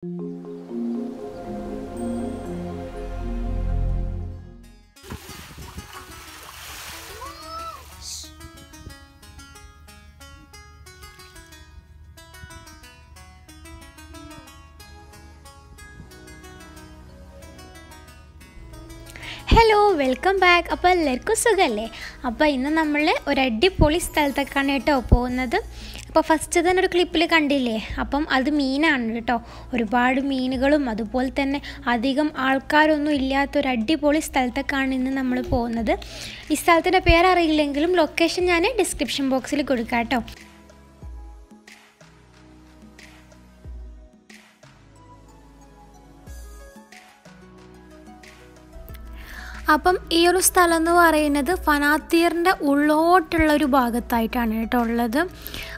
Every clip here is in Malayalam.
Hello welcome back. അപ്പോൾ എല്ലാവർക്കും സുഖമല്ലേ? അപ്പോൾ ഇന്ന് നമ്മൾ ഒരു അടിപൊളി സ്ഥലത്തേക്കാണ് കേട്ടോ പോകുന്നത്. അപ്പോൾ ഫസ്റ്റ് തന്നെ ഒരു ക്ലിപ്പിൽ കണ്ടില്ലേ, അപ്പം അത് മീനാണ് കേട്ടോ. ഒരുപാട് മീനുകളും അതുപോലെ തന്നെ അധികം ആൾക്കാരൊന്നും ഇല്ലാത്തൊരു അടിപൊളി സ്ഥലത്തേക്കാണ് ഇന്ന് നമ്മൾ പോകുന്നത്. ഈ സ്ഥലത്തിൻ്റെ പേരറിയില്ലെങ്കിലും ലൊക്കേഷൻ ഞാൻ ഡിസ്ക്രിപ്ഷൻ ബോക്സിൽ കൊടുക്കാം കേട്ടോ. അപ്പം ഈ ഒരു സ്ഥലം എന്ന് പറയുന്നത് ഫനാത്തീറിൻ്റെ ഉള്ളോട്ടുള്ളൊരു ഭാഗത്തായിട്ടാണ് കേട്ടോ ഉള്ളത്.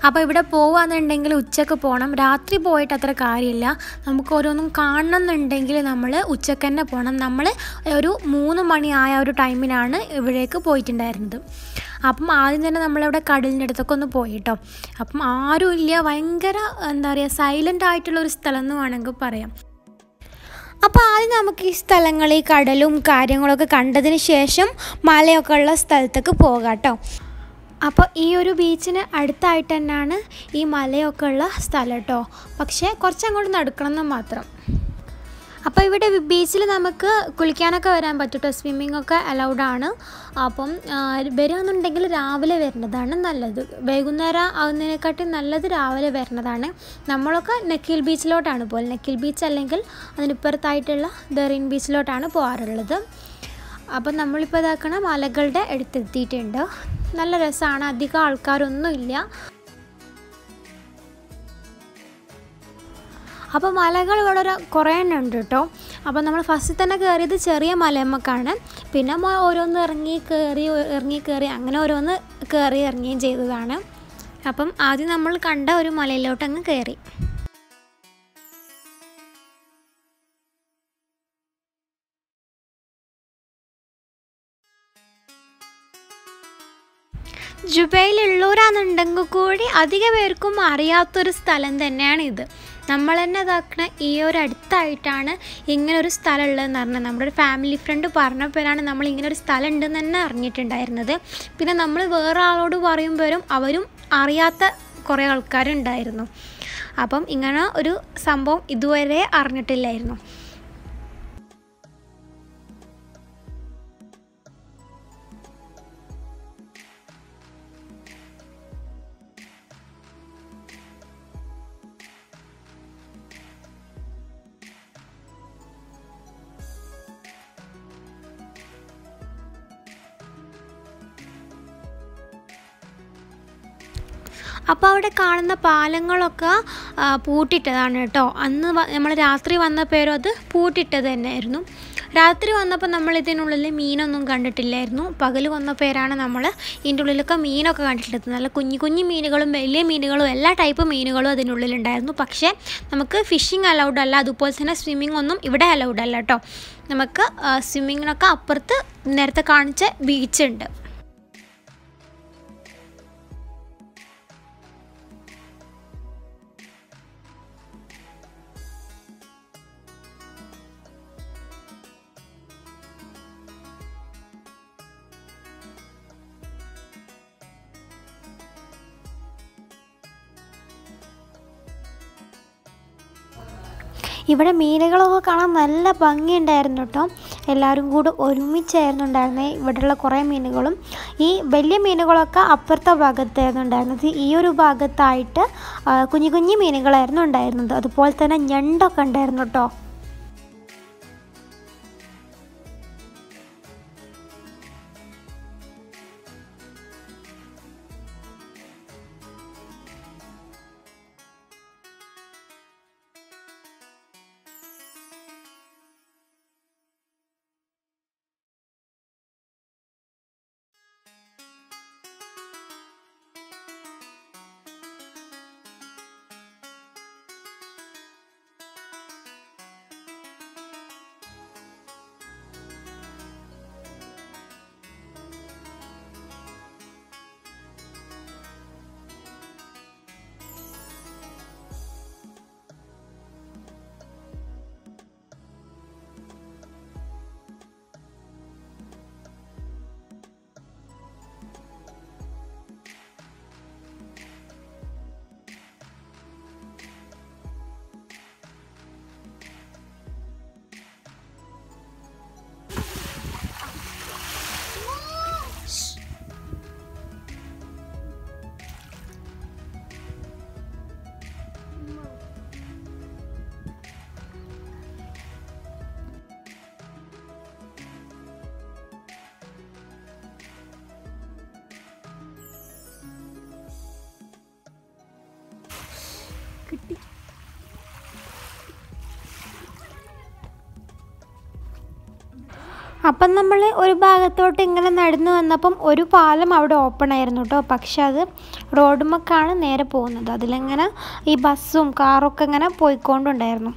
അപ്പോൾ ഇവിടെ പോകുകയെന്നുണ്ടെങ്കിൽ ഉച്ചക്ക് പോകണം. രാത്രി പോയിട്ട് അത്ര കാര്യമില്ല. നമുക്ക് ഓരോന്നും കാണണമെന്നുണ്ടെങ്കിൽ നമ്മൾ ഉച്ചക്ക് തന്നെ പോകണം. നമ്മൾ ഒരു 3 മണി ആയ ഒരു ടൈമിനാണ് ഇവിടേക്ക് പോയിട്ടുണ്ടായിരുന്നത്. അപ്പം ആദ്യം തന്നെ നമ്മളിവിടെ കടലിൻ്റെ അടുത്തൊക്കെ ഒന്ന് പോയി കേട്ടോ. അപ്പം ആരുമില്ല, ഭയങ്കര എന്താ പറയുക സൈലൻ്റ് ആയിട്ടുള്ളൊരു സ്ഥലം എന്ന് വേണമെങ്കിൽ പറയാം. അപ്പോൾ ആദ്യം നമുക്ക് ഈ സ്ഥലങ്ങളിൽ കടലും കാര്യങ്ങളൊക്കെ കണ്ടതിന് ശേഷം മലയൊക്കെ ഉള്ള സ്ഥലത്തേക്ക് പോകാം കേട്ടോ. അപ്പോൾ ഈ ഒരു ബീച്ചിന് അടുത്തായിട്ട് തന്നെയാണ് ഈ മലയൊക്കെ ഉള്ള സ്ഥലം കേട്ടോ. പക്ഷേ കുറച്ചങ്ങോട്ട് നടക്കണം എന്ന് മാത്രം. അപ്പോൾ ഇവിടെ ബീച്ചിൽ നമുക്ക് കുളിക്കാനൊക്കെ വരാൻ പറ്റും കേട്ടോ. സ്വിമ്മിംഗ് ഒക്കെ അലൗഡാണ്. അപ്പം വരികയെന്നുണ്ടെങ്കിൽ രാവിലെ വരുന്നതാണ് നല്ലത്. വൈകുന്നേരം ആവുന്നതിനെക്കാട്ടി നല്ലത് രാവിലെ വരുന്നതാണ്. നമ്മളൊക്കെ നെക്കിൽ ബീച്ചിലോട്ടാണ് പോകുന്നത്. നെക്കിൽ ബീച്ച് അല്ലെങ്കിൽ അതിനിപ്പുറത്തായിട്ടുള്ള ദാരിൻ ബീച്ചിലോട്ടാണ് പോകാറുള്ളത്. അപ്പം നമ്മളിപ്പോൾ ഇതാക്കണം മലകളുടെ അടുത്തെത്തിയിട്ടുണ്ട്. നല്ല രസമാണ്. അധികം ആൾക്കാരൊന്നും ഇല്ല. അപ്പോൾ മലകൾ ഇവിടെ കുറേ എണ്ണം ഉണ്ട് കേട്ടോ. അപ്പോൾ നമ്മൾ ഫസ്റ്റ് തന്നെ കയറിയത് ചെറിയ മലയമ്മക്കാണ്. പിന്നെ ഓരോന്ന് ഇറങ്ങി കയറി അങ്ങനെ ഓരോന്ന് കയറി ഇറങ്ങുകയും ചെയ്തതാണ്. അപ്പം ആദ്യം നമ്മൾ കണ്ട ഒരു മലയിലോട്ട് അങ്ങ് കയറി. ജുബൈലുള്ളവരാണെന്നുണ്ടെങ്കിൽ കൂടി അധിക പേർക്കും അറിയാത്തൊരു സ്ഥലം തന്നെയാണ് ഇത്. നമ്മൾ തന്നെ ഇതാക്കണ ഈ ഒരു അടുത്തായിട്ടാണ് ഇങ്ങനൊരു സ്ഥലം ഉള്ളതെന്ന് പറഞ്ഞത്. നമ്മുടെ ഒരു ഫാമിലി ഫ്രണ്ട് പറഞ്ഞപ്പോഴാണ് നമ്മൾ ഇങ്ങനൊരു സ്ഥലം ഉണ്ടെന്ന് തന്നെ അറിഞ്ഞിട്ടുണ്ടായിരുന്നത്. പിന്നെ നമ്മൾ വേറെ ആളോട് പറയുമ്പോഴും അവരും അറിയാത്ത കുറേ ആൾക്കാരുണ്ടായിരുന്നു. അപ്പം ഇങ്ങനെ ഒരു സംഭവം ഇതുവരെ അറിഞ്ഞിട്ടില്ലായിരുന്നു. അപ്പോൾ അവിടെ കാണുന്ന പാലങ്ങളൊക്കെ പൂട്ടിയിട്ടതാണ് കേട്ടോ. അന്ന് നമ്മൾ രാത്രി വന്നപ്പോഴും അത് പൂട്ടിയിട്ടത് തന്നെയായിരുന്നു. രാത്രി വന്നപ്പോൾ നമ്മൾ ഇതിനുള്ളിൽ മീനൊന്നും കണ്ടിട്ടില്ലായിരുന്നു. പകൽ വന്നപ്പോഴാണ് നമ്മൾ ഇതിൻ്റെ ഉള്ളിലൊക്കെ മീനൊക്കെ കണ്ടിട്ടുള്ളത്. നല്ല കുഞ്ഞു കുഞ്ഞു മീനുകളും വലിയ മീനുകളും എല്ലാ ടൈപ്പ് മീനുകളും അതിനുള്ളിലുണ്ടായിരുന്നു. പക്ഷേ നമുക്ക് ഫിഷിംഗ് അലൗഡ് അല്ല. അതുപോലെ തന്നെ സ്വിമ്മിംഗ് ഒന്നും ഇവിടെ അലൗഡ് അല്ല കേട്ടോ. നമുക്ക് സ്വിമ്മിങ്ങിനൊക്കെ അപ്പുറത്ത് നേരത്തെ കാണിച്ച ബീച്ചുണ്ട്. ഇവിടെ മീനുകളൊക്കെ കാണാൻ നല്ല ഭംഗിയുണ്ടായിരുന്നു കേട്ടോ. എല്ലാവരും കൂടി ഒരുമിച്ചായിരുന്നു ഉണ്ടായിരുന്നത്. ഇവിടെയുള്ള കുറേ മീനുകളും ഈ വലിയ മീനുകളൊക്കെ അപ്പുറത്തെ ഭാഗത്തായിരുന്നു ഉണ്ടായിരുന്നത്. ഈ ഒരു ഭാഗത്തായിട്ട് കുഞ്ഞു കുഞ്ഞു മീനുകളായിരുന്നു ഉണ്ടായിരുന്നത്. അതുപോലെ തന്നെ ഞണ്ടൊക്കെ ഉണ്ടായിരുന്നു കേട്ടോ. കിട്ടി. അപ്പം നമ്മൾ ഒരു ഭാഗത്തോട്ട് ഇങ്ങനെ നടന്നു വന്നപ്പം ഒരു പാലം അവിടെ ഓപ്പൺ ആയിരുന്നു കേട്ടോ. പക്ഷെ അത് റോഡുമൊക്കെയാണ് നേരെ പോകുന്നത്. അതിലിങ്ങനെ ഈ ബസ്സും കാറൊക്കെ ഇങ്ങനെ പോയിക്കൊണ്ടുണ്ടായിരുന്നു.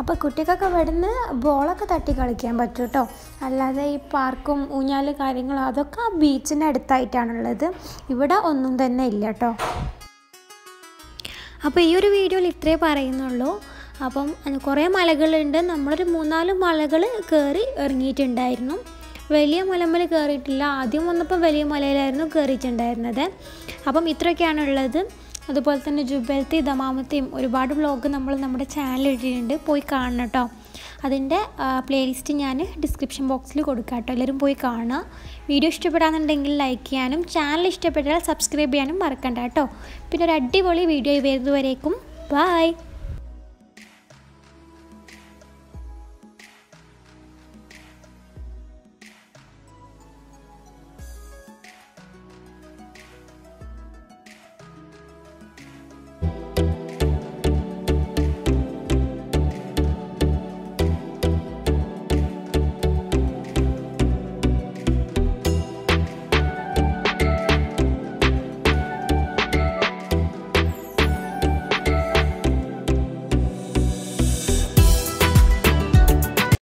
അപ്പോൾ കുട്ടികൾക്ക് ഇവിടുന്ന് ബോളൊക്കെ തട്ടി കളിക്കാൻ പറ്റും കേട്ടോ. അല്ലാതെ ഈ പാർക്കും ഊഞ്ഞാല് കാര്യങ്ങളും അതൊക്കെ ബീച്ചിൻ്റെ അടുത്തായിട്ടാണുള്ളത്. ഇവിടെ ഒന്നും തന്നെ ഇല്ല കേട്ടോ. അപ്പോൾ ഈ ഒരു വീഡിയോയിൽ ഇത്രേ പറയുന്നുള്ളൂ. അപ്പം കുറേ മലകളുണ്ട്. നമ്മളൊരു 3-4 മലകൾ കയറി ഇറങ്ങിയിട്ടുണ്ടായിരുന്നു. വലിയ മലമേൽ കയറിയിട്ടില്ല. ആദ്യം വന്നപ്പോൾ വലിയ മലയിലായിരുന്നു കയറിയിട്ടുണ്ടായിരുന്നത്. അപ്പം ഇത്രയൊക്കെയാണുള്ളത്. അതുപോലെ തന്നെ ജുബൈലത്തെ ദമാമത്തെയും ഒരുപാട് വ്ളോഗ് നമ്മൾ നമ്മുടെ ചാനലിൽ ഇട്ടിട്ടുണ്ട്. പോയി കാണണം കേട്ടോ. അതിൻ്റെ പ്ലേലിസ്റ്റ് ഞാൻ ഡിസ്ക്രിപ്ഷൻ ബോക്സിൽ കൊടുക്കാം കേട്ടോ. എല്ലാവരും പോയി കാണുക. വീഡിയോ ഇഷ്ടപ്പെടാന്നുണ്ടെങ്കിൽ ലൈക്ക് ചെയ്യാനും ചാനൽ ഇഷ്ടപ്പെട്ടാൽ സബ്സ്ക്രൈബ് ചെയ്യാനും മറക്കണ്ട കേട്ടോ. പിന്നെ ഒരു അടിപൊളി വീഡിയോ വരുന്നതുവരേക്കും ബൈ.